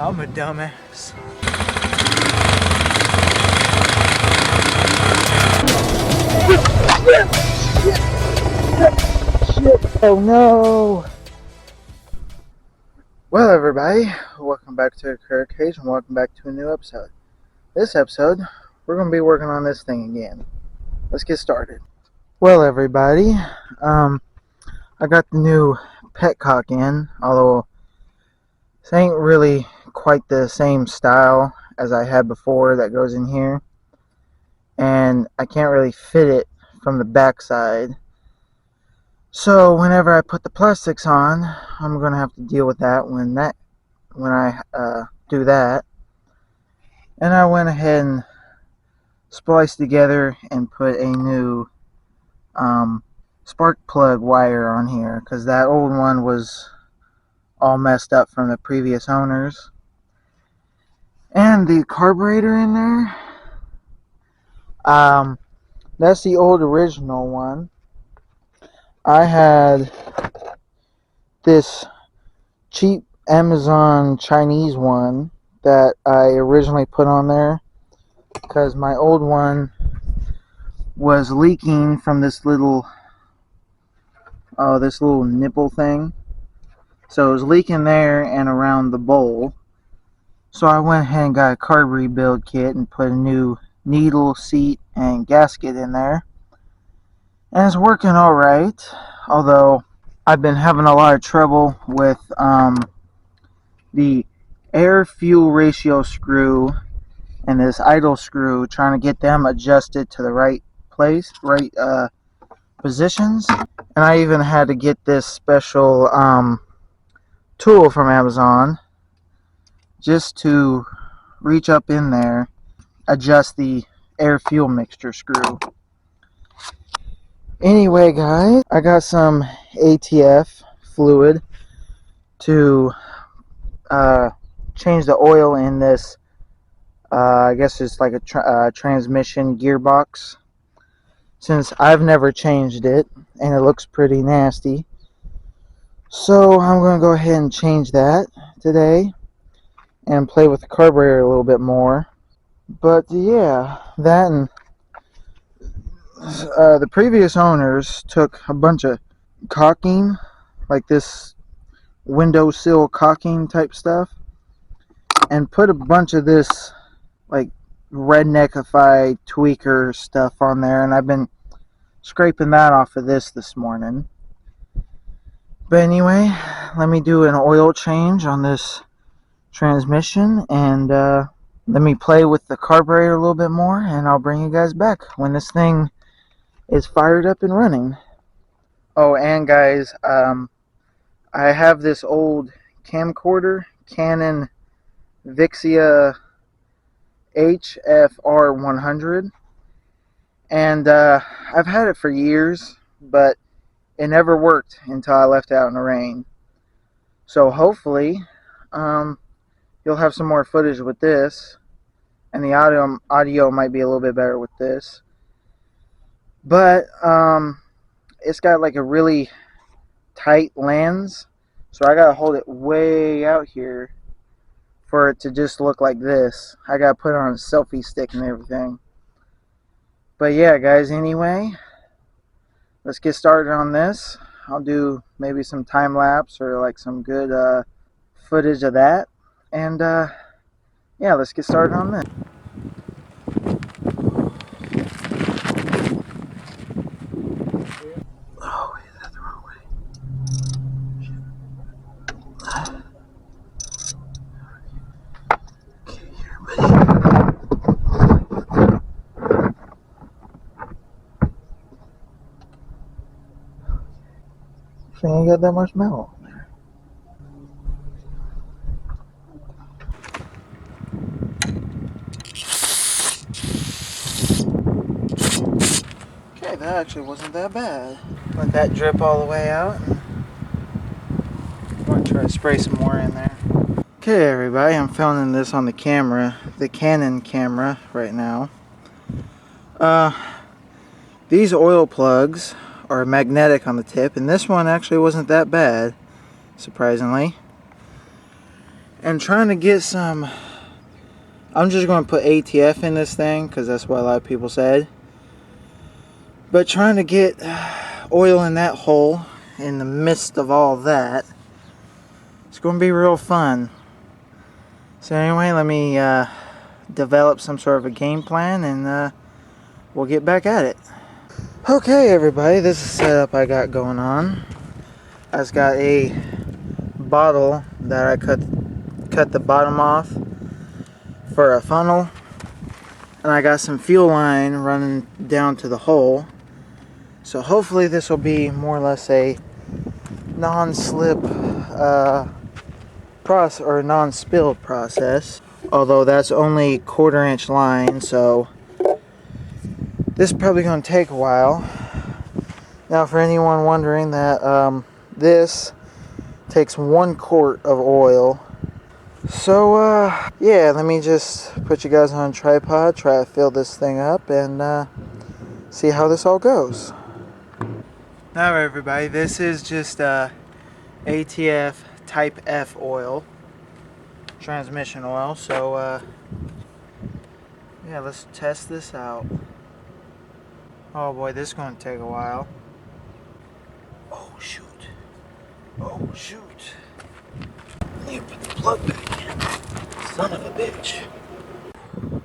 I'm a dumbass. Oh no! Well, everybody, welcome back to Career Cage and welcome back to a new episode. This episode, we're going to be working on this thing again. Let's get started. Well, everybody, I got the new petcock in, although this ain't really quite the same style as I had before that goes in here, and I can't really fit it from the back side. So whenever I put the plastics on, I'm going to have to deal with that when I do that. And I went ahead and spliced together and put a new spark plug wire on here, because that old one was all messed up from the previous owners. And the carburetor in there, that's the old original one. I had this cheap Amazon Chinese one that I originally put on there because my old one was leaking from this little nipple thing. So it was leaking there and around the bowl. So I went ahead and got a carb rebuild kit and put a new needle, seat, and gasket in there. And it's working alright, although I've been having a lot of trouble with the air-fuel ratio screw and this idle screw, trying to get them adjusted to the right place, right positions. And I even had to get this special tool from Amazon just to reach up in there, adjust the air-fuel mixture screw. Anyway, guys, I got some ATF fluid to change the oil in this. I guess it's like a transmission gearbox, since I've never changed it and it looks pretty nasty. So I'm going to go ahead and change that today and play with the carburetor a little bit more. But yeah, that and the previous owners took a bunch of caulking, like this windowsill caulking type stuff, and put a bunch of this like redneckify tweaker stuff on there, and I've been scraping that off of this morning. But anyway, let me do an oil change on this transmission, and let me play with the carburetor a little bit more, and I'll bring you guys back when this thing is fired up and running. Oh, and guys, I have this old camcorder, Canon Vixia HFR100, and I've had it for years, but it never worked until I left it out in the rain. So hopefully you'll have some more footage with this, and the audio might be a little bit better with this. But it's got like a really tight lens, so I gotta hold it way out here for it to just look like this. I gotta put it on a selfie stick and everything. But yeah, guys, anyway, let's get started on this. I'll do maybe some time lapse or like some good footage of that, and yeah, let's get started on this. Oh, wait, that's the wrong way. Okay, here, buddy. She ain't got that much metal on there. Okay, that actually wasn't that bad. Let that drip all the way out. I'm going to try to spray some more in there. Okay, everybody, I'm filming this on the camera, the Canon camera right now. These oil plugs are magnetic on the tip, and this one actually wasn't that bad, surprisingly. and trying to get some. I'm just going to put ATF in this thing because that's what a lot of people said. But trying to get oil in that hole in the midst of all that, it's going to be real fun. So anyway, let me develop some sort of a game plan, and we'll get back at it. Okay, everybody, this is the setup I got going on. I just got a bottle that I cut the bottom off for a funnel, and I got some fuel line running down to the hole. So hopefully this will be more or less a non-slip process or non-spilled process. Although that's only 1/4 inch line, so this is probably going to take a while. Now, for anyone wondering, that this takes 1 quart of oil. So yeah, let me just put you guys on a tripod, try to fill this thing up, and see how this all goes. Now everybody, this is just ATF Type F oil, transmission oil. So yeah, let's test this out. Oh boy, this is going to take a while. Oh shoot. Oh shoot. I need to put the plug back in. Son of a bitch. That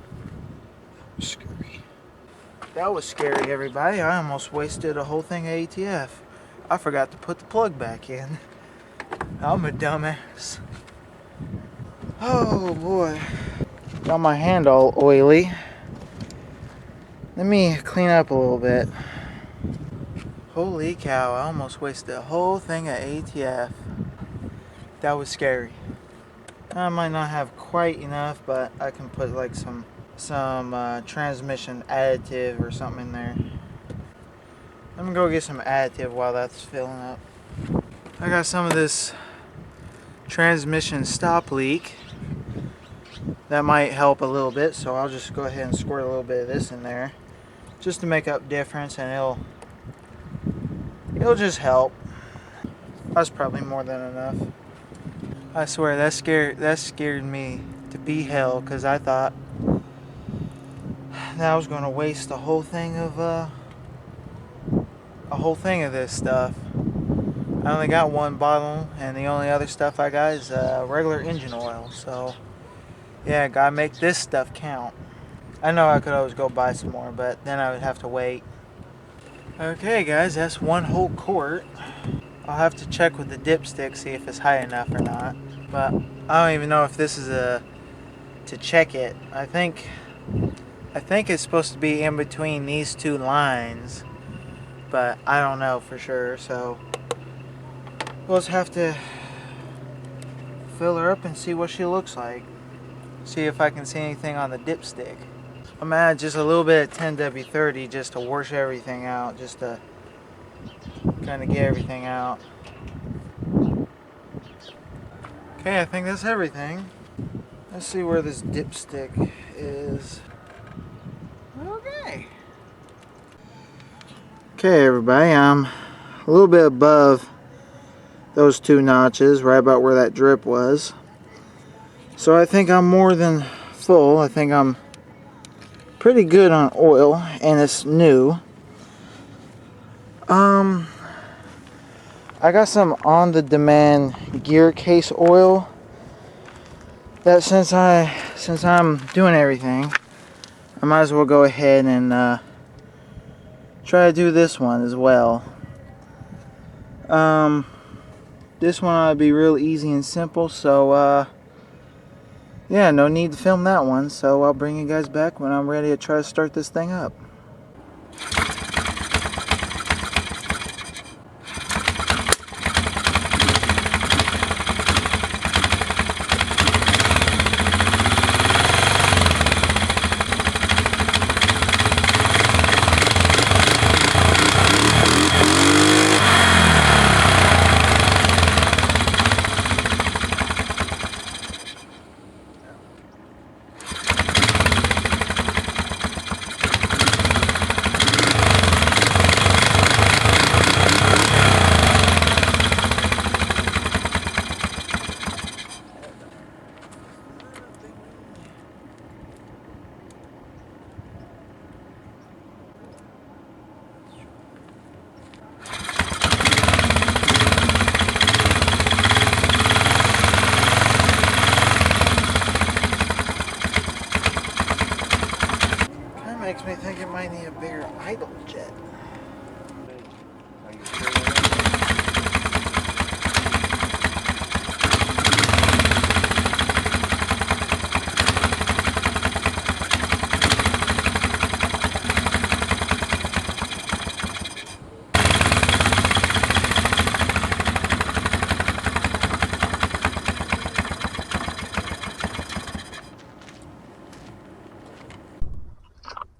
was scary. That was scary, everybody. I almost wasted a whole thing of ATF. I forgot to put the plug back in. I'm a dumbass. Oh boy. Got my hand all oily. Let me clean up a little bit. Holy cow, I almost wasted a whole thing of ATF. That was scary. I might not have quite enough, but I can put like some transmission additive or something in there. Let me go get some additive while that's filling up. I got some of this transmission stop leak. That might help a little bit, so I'll just go ahead and squirt a little bit of this in there just to make up difference, and it'll just help. That's probably more than enough. I swear that scared me to be hell, because I thought that I was going to waste a whole thing of this stuff. I only got 1 bottle, and the only other stuff I got is regular engine oil. So yeah, gotta make this stuff count. I know I could always go buy some more, but then I would have to wait. Okay guys, that's 1 whole quart. I'll have to check with the dipstick, see if it's high enough or not. But I don't even know if this is to check it. I think it's supposed to be in between these 2 lines, but I don't know for sure. So we'll just have to fill her up and see what she looks like. See if I can see anything on the dipstick. I'm gonna add just a little bit of 10W30 just to wash everything out, just to kind of get everything out. Okay, I think that's everything. Let's see where this dipstick is. Okay. Okay, everybody, I'm a little bit above those 2 notches, right about where that drip was. So I think I'm more than full. I think I'm pretty good on oil, and it's new. I got some on-the-demand gear case oil that since I'm doing everything, I might as well go ahead and try to do this one as well. This one ought to be real easy and simple, so yeah, no need to film that one. So I'll bring you guys back when I'm ready to try to start this thing up. might need a bigger idle jet. Are you sure that?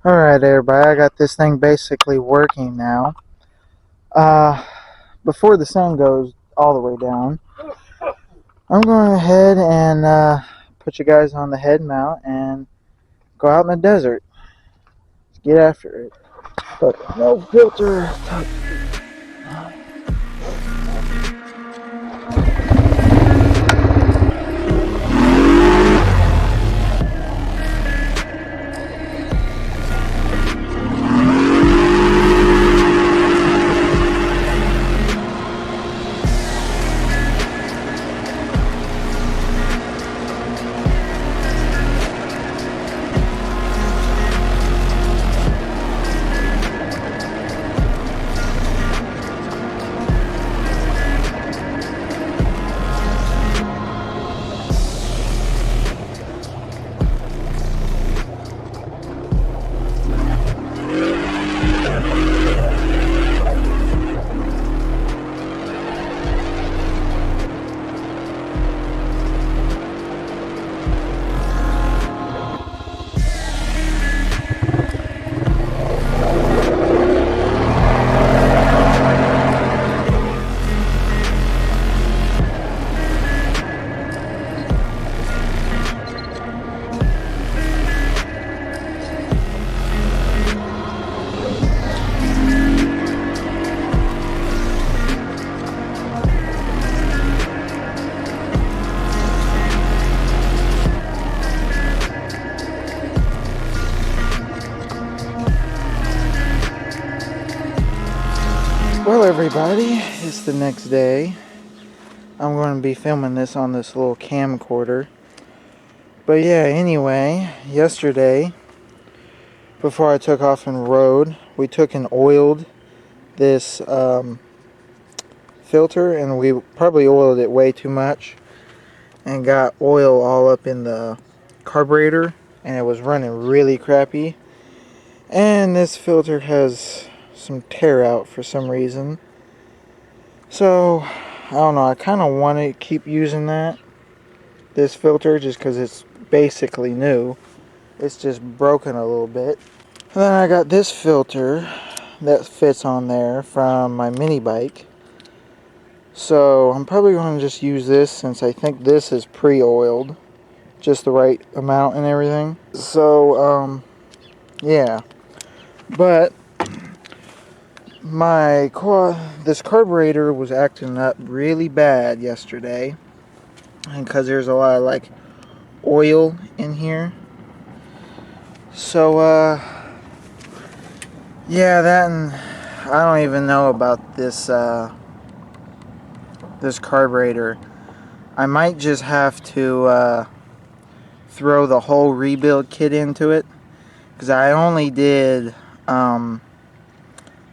Alright everybody, I got this thing basically working now. Before the sun goes all the way down, I'm going ahead and put you guys on the head mount and go out in the desert. Let's get after it. But no filter. Well everybody, it's the next day. I'm going to be filming this on this little camcorder. But yeah, anyway, yesterday, before I took off and rode, we took and oiled this filter, and we probably oiled it way too much and got oil all up in the carburetor, and it was running really crappy. And this filter has some tear out for some reason. So, I don't know, I kind of want to keep using this filter just because it's basically new. It's just broken a little bit. And then I got this filter that fits on there from my mini bike. So I'm probably going to just use this since I think this is pre-oiled. Just the right amount and everything. So, yeah. But this carburetor was acting up really bad yesterday. And because there's a lot of like oil in here. So, yeah, that, and I don't even know about this, this carburetor. I might just have to, throw the whole rebuild kit into it. Because I only did,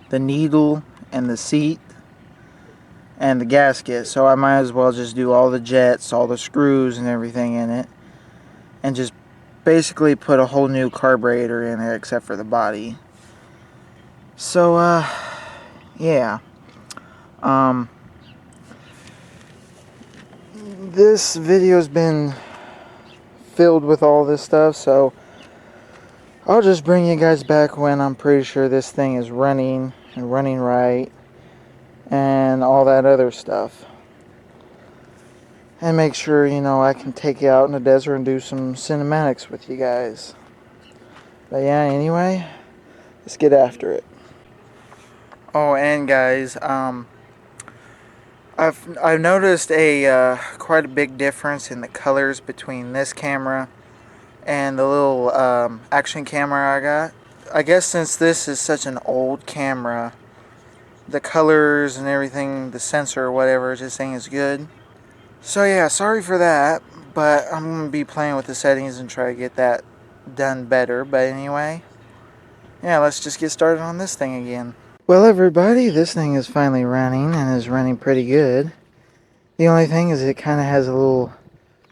the needle and the seat and the gasket. So I might as well just do all the jets, all the screws and everything in it. And just basically put a whole new carburetor in it except for the body. So, yeah. This video's been filled with all this stuff, so I'll just bring you guys back when I'm pretty sure this thing is running and running right and all that other stuff. And make sure, you know, I can take you out in the desert and do some cinematics with you guys. But yeah, anyway, let's get after it. Oh, and guys, I've noticed a quite a big difference in the colors between this camera and the little action camera I got. I guess since this is such an old camera, the colors and everything, the sensor or whatever, just ain't as good. So yeah, sorry for that, but I'm going to be playing with the settings and try to get that done better. But anyway, Yeah, let's just get started on this thing again. Well, everybody, this thing is finally running and is running pretty good. The only thing is it kind of has a little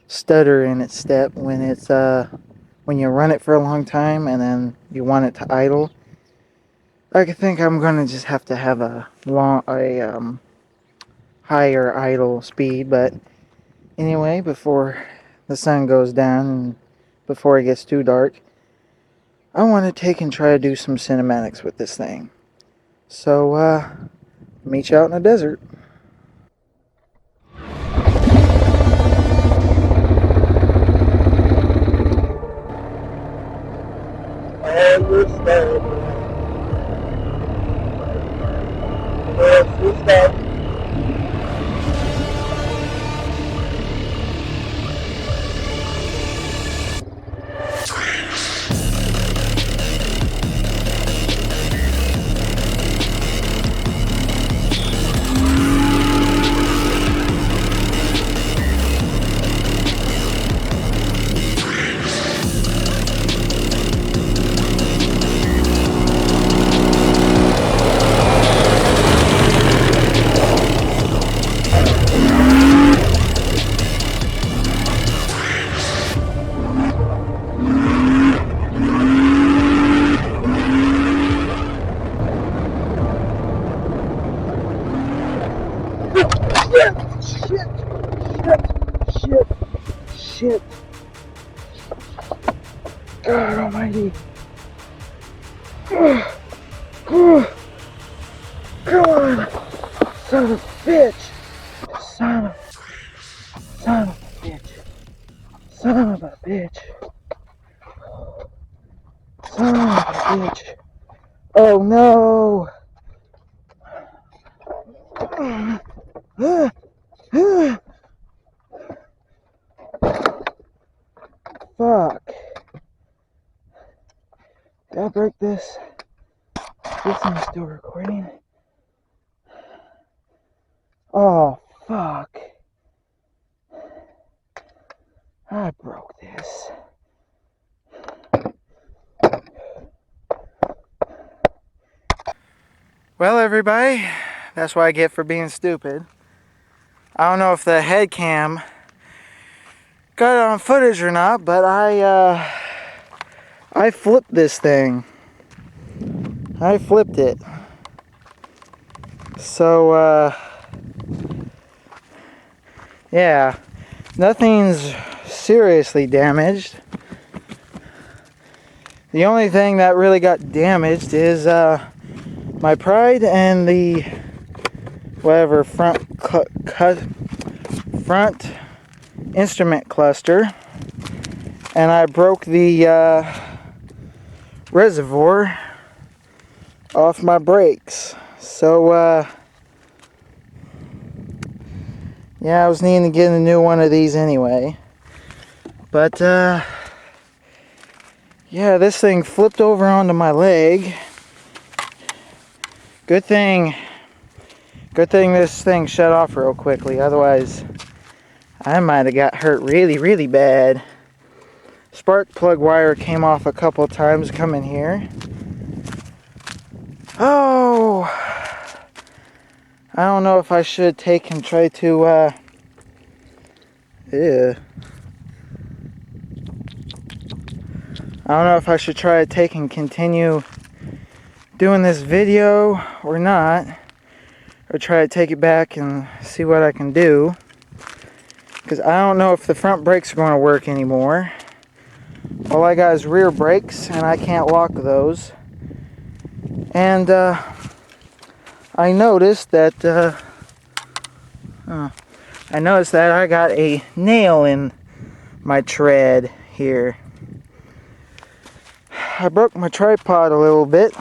stutter in its step when it's when you run it for a long time and then you want it to idle. I think I'm gonna just have to have a higher idle speed. But anyway, before the sun goes down and before it gets too dark, I want to take and try to do some cinematics with this thing. So meet you out in the desert. Shit. God almighty. Come on. Son of a bitch. Son of a bitch. Son of a bitch. Son of a bitch. Oh no. Fuck. Did I break this? This thing's still recording. Oh, fuck. I broke this. Well, everybody, that's what I get for being stupid. I don't know if the head cam got it on footage or not, but I flipped this thing. I flipped it. So, yeah, nothing's seriously damaged. The only thing that really got damaged is my pride and the whatever front instrument cluster, and I broke the reservoir off my brakes. So yeah, I was needing to get a new one of these anyway. But yeah, this thing flipped over onto my leg. Good thing this thing shut off real quickly, otherwise I might have got hurt really bad. Spark plug wire came off a couple times coming here. Oh, I don't know if I should take and try to yeah. I don't know if I should try to take and continue doing this video or not, or try to take it back and see what I can do, because I don't know if the front brakes are going to work anymore. All I got is rear brakes and I can't lock those. And I noticed that I got a nail in my tread here. I broke my tripod a little bit.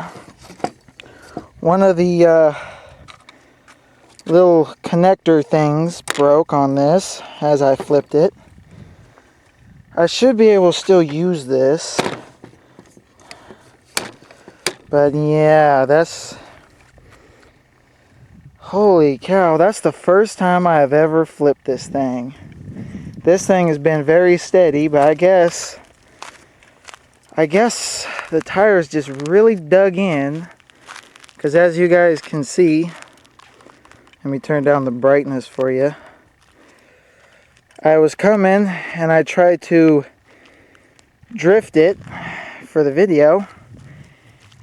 One of the little connector things broke on this as I flipped it. I should be able to still use this. But yeah, holy cow, that's the first time I have ever flipped this thing. This thing has been very steady, but I guess I guess the tires just really dug in, because as you guys can see, let me turn down the brightness for you. I was coming and I tried to drift it for the video,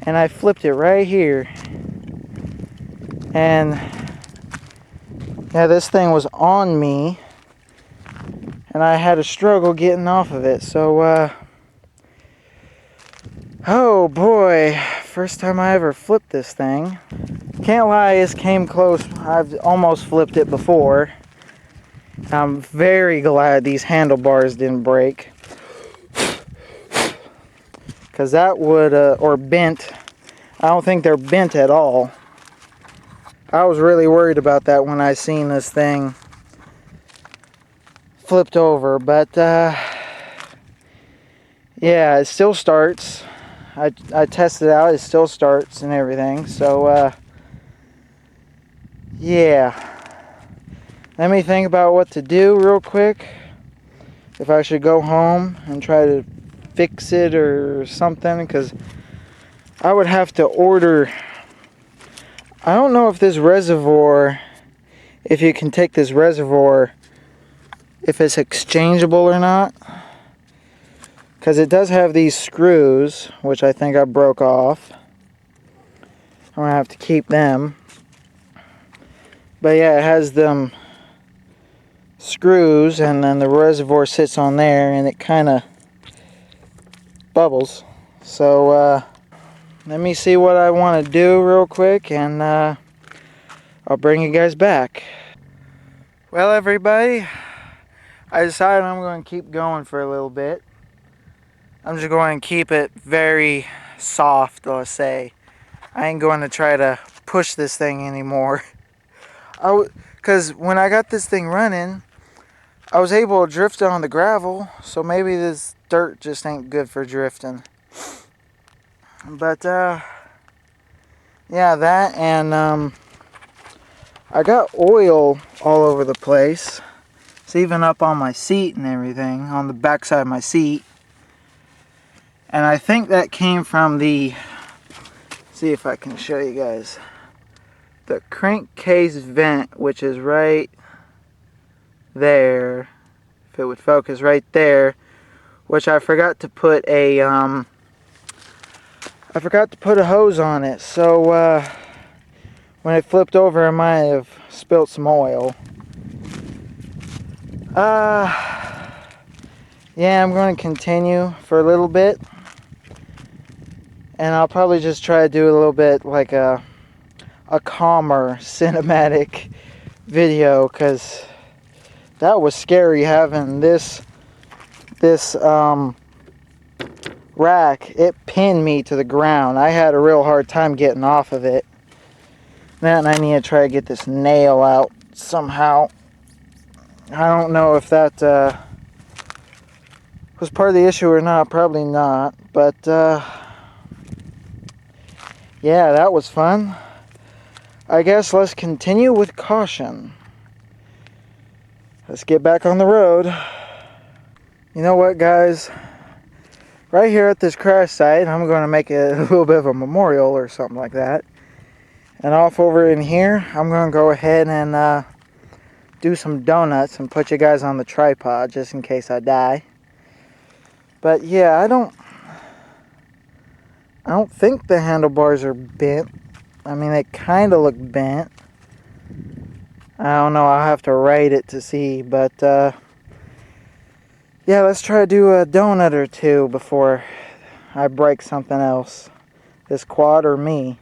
and I flipped it right here. And yeah, this thing was on me and I had a struggle getting off of it. So oh boy, first time I ever flipped this thing. Can't lie, this came close. I've almost flipped it before. I'm very glad these handlebars didn't break, because that would, or bent. I don't think they're bent at all. I was really worried about that when I seen this thing flipped over, but yeah, it still starts. I tested it out, it still starts and everything, so yeah. Let me think about what to do real quick. If I should go home and try to fix it or something, because I would have to order. I don't know if this reservoir, if you can take this reservoir, if it's exchangeable or not, because it does have these screws, which I think I broke off. I'm gonna have to keep them. But yeah, it has them screws, and then the reservoir sits on there, and it kind of bubbles. So let me see what I want to do real quick, and I'll bring you guys back. Well, everybody, I decided I'm going to keep going for a little bit. I'm just going to keep it very soft, let's say. I ain't going to try to push this thing anymore. Because when I got this thing running, I was able to drift on the gravel, so maybe this dirt just ain't good for drifting. But yeah, that, and I got oil all over the place. It's even up on my seat and everything, on the back side of my seat. And I think that came from the, see if I can show you guys, the crankcase vent, which is right there. If it would focus right there, which I forgot to put a hose on it. So when it flipped over, I might have spilt some oil. Yeah, I'm going to continue for a little bit, and I'll probably just try to do a little bit like a calmer cinematic video, because that was scary having this rack. It pinned me to the ground. I had a real hard time getting off of it. Then I need to try to get this nail out somehow. I don't know if that was part of the issue or not. Probably not. But yeah, that was fun. I guess let's continue with caution. Let's get back on the road. You know what, guys? Right here at this crash site, I'm going to make a little bit of a memorial or something like that. And off over in here, I'm going to go ahead and do some donuts and put you guys on the tripod just in case I die. But yeah, I don't think the handlebars are bent. I mean, they kind of look bent. I don't know, I'll have to rate it to see, but yeah, let's try to do a donut or two before I break something else. This quad or me.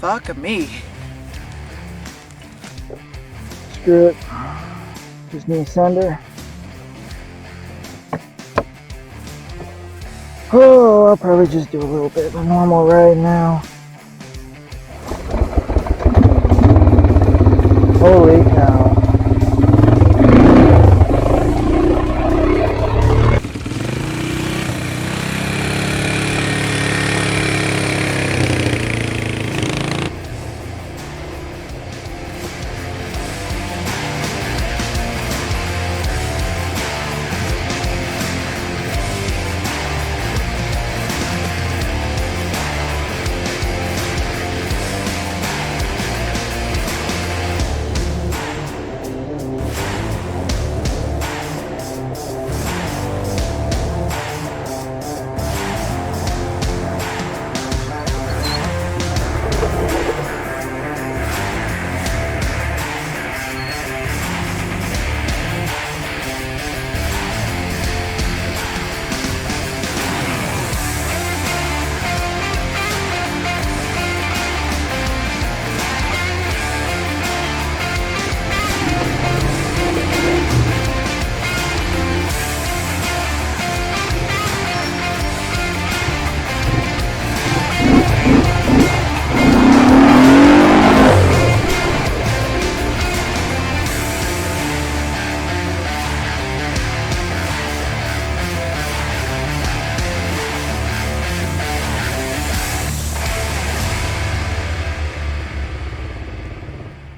Fuck me. Screw it. Just need a sender. Oh, I'll probably just do a little bit of a normal ride now. Holy cow.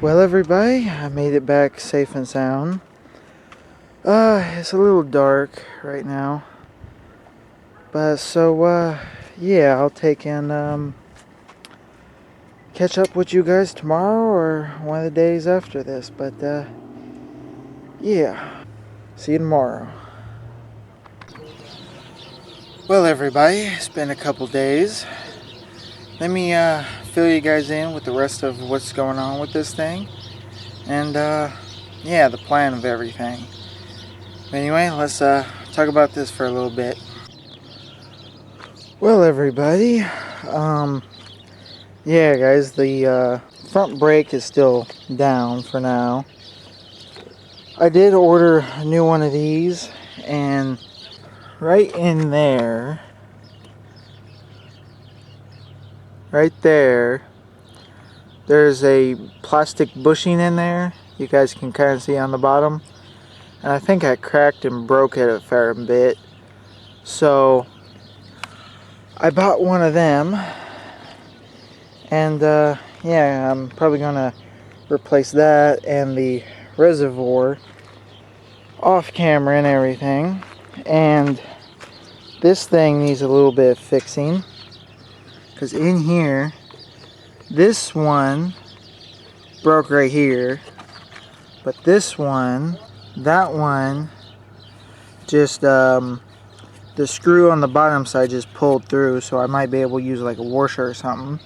Well, everybody, I made it back safe and sound. It's a little dark right now. But so, yeah, I'll take and catch up with you guys tomorrow or one of the days after this. But, yeah, see you tomorrow. Well, everybody, it's been a couple days. Let me fill you guys in with the rest of what's going on with this thing. And, yeah, the plan of everything. Anyway, let's talk about this for a little bit. Well, everybody, yeah, guys, the front brake is still down for now. I did order a new one of these, and right in there, right there, there's a plastic bushing in there. You guys can kind of see on the bottom. And I think I cracked and broke it a fair bit. So I bought one of them. And yeah, I'm probably gonna replace that and the reservoir off camera and everything. And this thing needs a little bit of fixing, because in here, this one broke right here, but this one, that one, just the screw on the bottom side just pulled through, so I might be able to use like a washer or something.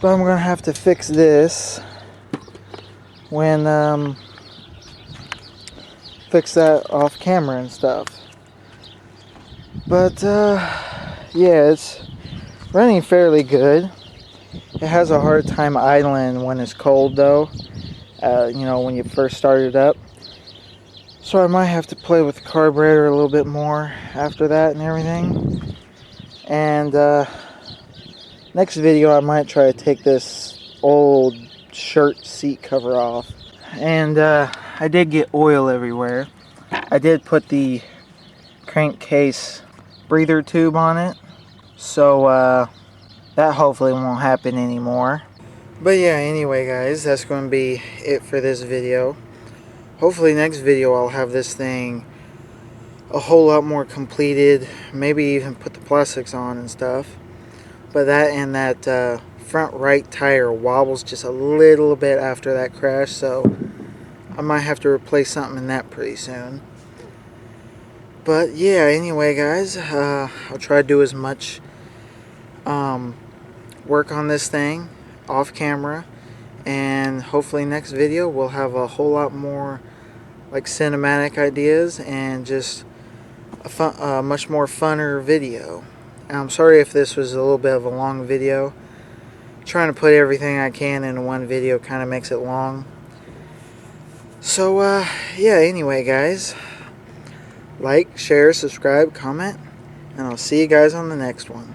But I'm gonna have to fix this when fix that off camera and stuff. But yeah, it's running fairly good. It has a hard time idling when it's cold though, you know, when you first start it up. So I might have to play with the carburetor a little bit more after that and everything. And next video I might try to take this old shirt seat cover off. And I did get oil everywhere. I did put the crankcase breather tube on it, so that hopefully won't happen anymore. But yeah, anyway guys, that's going to be it for this video. Hopefully next video I'll have this thing a whole lot more completed, maybe even put the plastics on and stuff. But that and that front right tire wobbles just a little bit after that crash, so I might have to replace something in that pretty soon. But yeah, anyway guys, I'll try to do as much work on this thing off camera, and hopefully next video we'll have a whole lot more like cinematic ideas and just a much more funner video. And I'm sorry if this was a little bit of a long video. Trying to put everything I can into one video kind of makes it long. So, yeah, anyway, guys, like, share, subscribe, comment, and I'll see you guys on the next one.